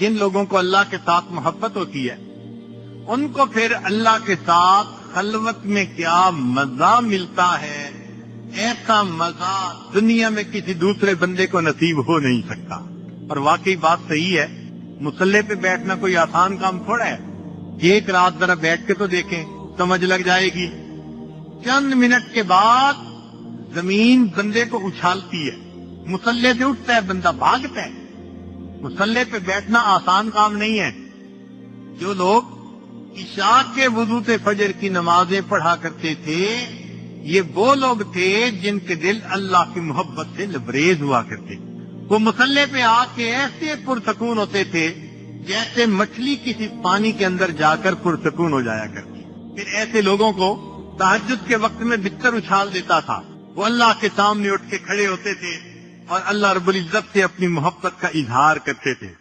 जिन लोगों को अल्लाह के साथ मोहब्बत होती है उनको फिर अल्लाह के साथ खलवत में क्या मजा मिलता है, ऐसा मजा दुनिया में किसी दूसरे बंदे को नसीब हो नहीं सकता। और वाकई बात सही है, मुसल्ले पे बैठना कोई आसान काम थोड़ा है। एक रात जरा बैठ के तो देखें, समझ लग जाएगी। चंद मिनट के बाद जमीन बंदे को उछालती है, मुसल्ले से उठता है, बंदा भागता है। मुसल्ले पे बैठना आसान काम नहीं है। जो लोग इशा के वुजू से फजर की नमाजें पढ़ा करते थे, ये वो लोग थे जिनके दिल अल्लाह की मोहब्बत से लबरेज हुआ करते। वो मुसल्ले पे आके ऐसे पुरसकून होते थे जैसे मछली किसी पानी के अंदर जाकर पुरसकून हो जाया करती। फिर ऐसे लोगों को तहज्जुद के वक्त में बिस्तर उछाल देता था। वो अल्लाह के सामने उठ के खड़े होते थे और अल्लाह रब्बुल इज्जत से अपनी मोहब्बत का इजहार करते थे।